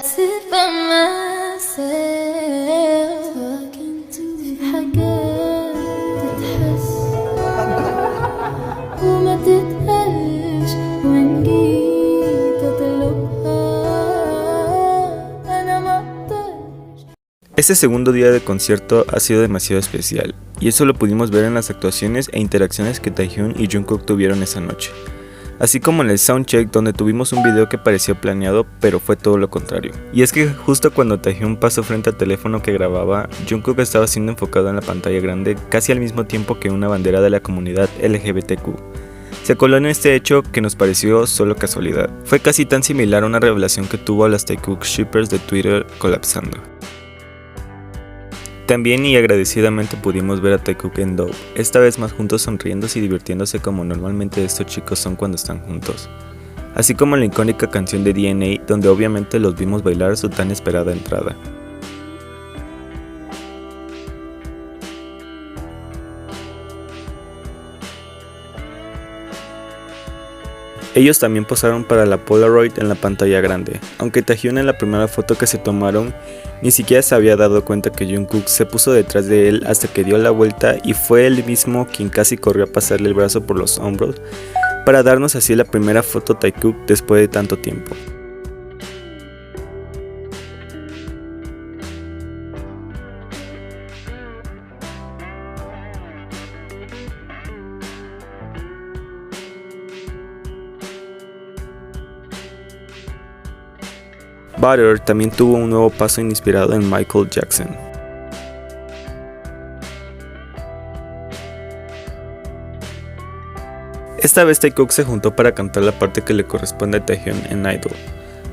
sit by myself talking to حاجات تتحس وما تتقالش وإن جيت أطلبها أنا ما أقدرش. Este segundo día de concierto ha sido demasiado especial, y eso lo pudimos ver en las actuaciones e interacciones que Taehyun y Jungkook tuvieron esa noche, así como en el soundcheck donde tuvimos un video que pareció planeado pero fue todo lo contrario. Y es que justo cuando Taehyun pasó frente al teléfono que grababa, Jungkook estaba siendo enfocado en la pantalla grande casi al mismo tiempo que una bandera de la comunidad LGBTQ. Se coló en este hecho que nos pareció solo casualidad. Fue casi tan similar a una revelación que tuvo a las Taekook shippers de Twitter colapsando. También y agradecidamente pudimos ver a Taekook en Dope, esta vez más juntos sonriéndose y divirtiéndose como normalmente estos chicos son cuando están juntos. Así como en la icónica canción de DNA, donde obviamente los vimos bailar su tan esperada entrada. Ellos también posaron para la Polaroid en la pantalla grande, aunque Taehyun en la primera foto que se tomaron ni siquiera se había dado cuenta que Jungkook se puso detrás de él hasta que dio la vuelta y fue él mismo quien casi corrió a pasarle el brazo por los hombros para darnos así la primera foto Taekook después de tanto tiempo. Butter también tuvo un nuevo paso inspirado en Michael Jackson. Esta vez Taekook se juntó para cantar la parte que le corresponde a Taehyun en Idol,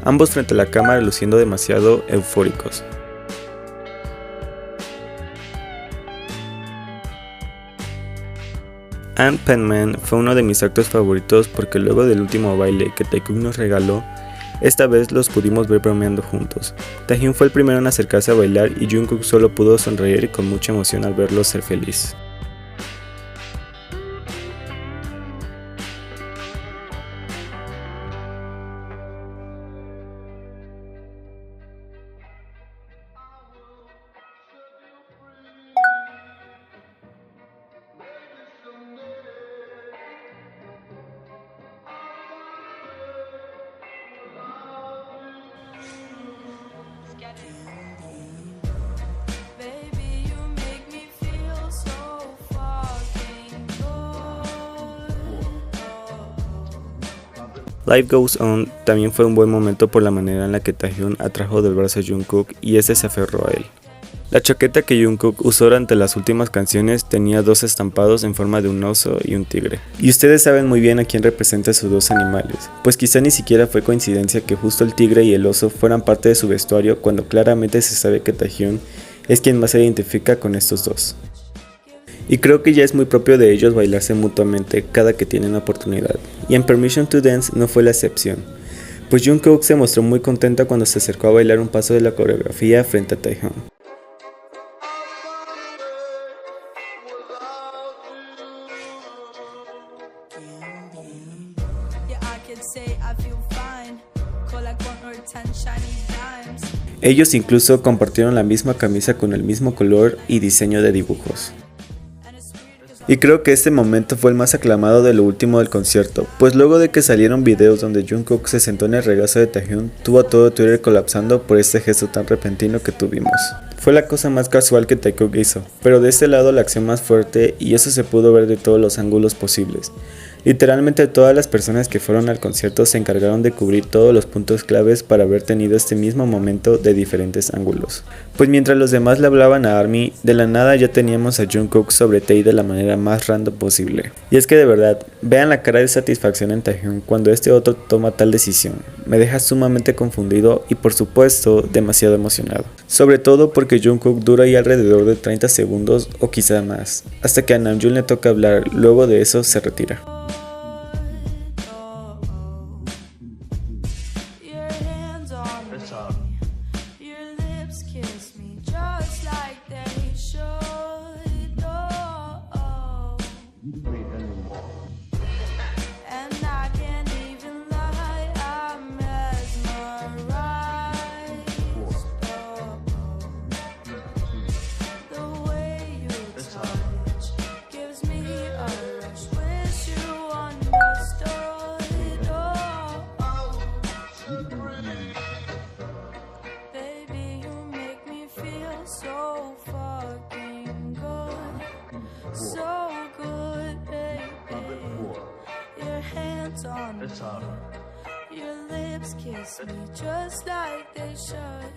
ambos frente a la cámara luciendo demasiado eufóricos. Ant Penman fue uno de mis actos favoritos porque luego del último baile que Taekook nos regaló, esta vez los pudimos ver bromeando juntos. Taehyun fue el primero en acercarse a bailar y Jungkook solo pudo sonreír con mucha emoción al verlo ser feliz. Life Goes On también fue un buen momento por la manera en la que Taehyun atrajo del brazo a Jungkook y este se aferró a él. La chaqueta que Jungkook usó durante las últimas canciones tenía dos estampados en forma de un oso y un tigre. Y ustedes saben muy bien a quién representa sus dos animales, pues quizá ni siquiera fue coincidencia que justo el tigre y el oso fueran parte de su vestuario cuando claramente se sabe que Taehyun es quien más se identifica con estos dos. Y creo que ya es muy propio de ellos bailarse mutuamente cada que tienen la oportunidad, y en Permission to Dance no fue la excepción, pues Jungkook se mostró muy contenta cuando se acercó a bailar un paso de la coreografía frente a Taehyun. Ellos incluso compartieron la misma camisa con el mismo color y diseño de dibujos. Y creo que este momento fue el más aclamado de lo último del concierto, pues luego de que salieron videos donde Jungkook se sentó en el regazo de Taehyun, tuvo a todo Twitter colapsando por este gesto tan repentino que tuvimos. Fue la cosa más casual que Taekook hizo, pero de este lado la acción más fuerte y eso se pudo ver de todos los ángulos posibles. Literalmente todas las personas que fueron al concierto se encargaron de cubrir todos los puntos claves para haber tenido este mismo momento de diferentes ángulos. Pues mientras los demás le hablaban a ARMY, de la nada ya teníamos a Jungkook sobre Tae de la manera más random posible. Y es que de verdad, vean la cara de satisfacción en Taehyun cuando este otro toma tal decisión. Me deja sumamente confundido y por supuesto demasiado emocionado. Sobre todo porque Jungkook dura ahí alrededor de 30 segundos o quizá más, hasta que a Namjoon le toca hablar, luego de eso se retira. so fucking good, so good, baby. Your hands on me, your lips kiss me just like they should,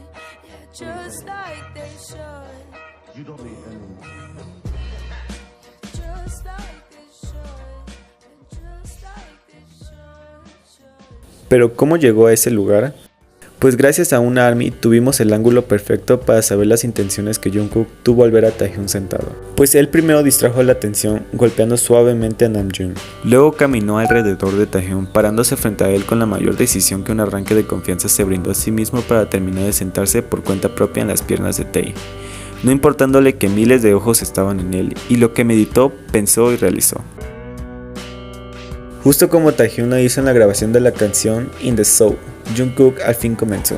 yeah, just like they should. You don't need any. Just like they should, and just like they should. Pero ¿cómo llegó a ese lugar? Pues gracias a una ARMY tuvimos el ángulo perfecto para saber las intenciones que Jungkook tuvo al ver a Taehyung sentado. Pues él primero distrajo la atención golpeando suavemente a Namjoon. Luego caminó alrededor de Taehyung parándose frente a él con la mayor decisión que un arranque de confianza se brindó a sí mismo para terminar de sentarse por cuenta propia en las piernas de Tae. No importándole que miles de ojos estaban en él y lo que meditó, pensó y realizó. Justo como Taehyung lo hizo en la grabación de la canción In The Soul, Jungkook al fin comenzó.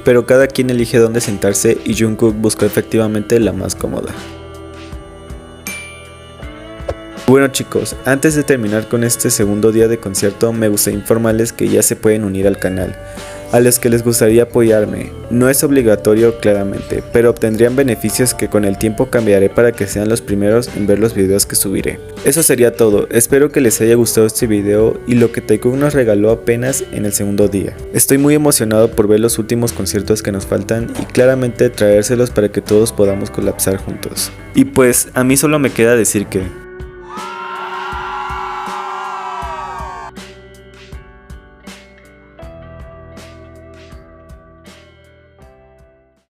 Pero cada quien elige dónde sentarse y Jungkook buscó efectivamente la más cómoda. Bueno chicos, antes de terminar con este segundo día de concierto me gustaría informarles que ya se pueden unir al canal. A los que les gustaría apoyarme, no es obligatorio claramente, pero obtendrían beneficios que con el tiempo cambiaré para que sean los primeros en ver los videos que subiré. Eso sería todo, espero que les haya gustado este video y lo que Taekook nos regaló apenas en el segundo día. Estoy muy emocionado por ver los últimos conciertos que nos faltan y claramente traérselos para que todos podamos colapsar juntos. Y pues a mí solo me queda decir que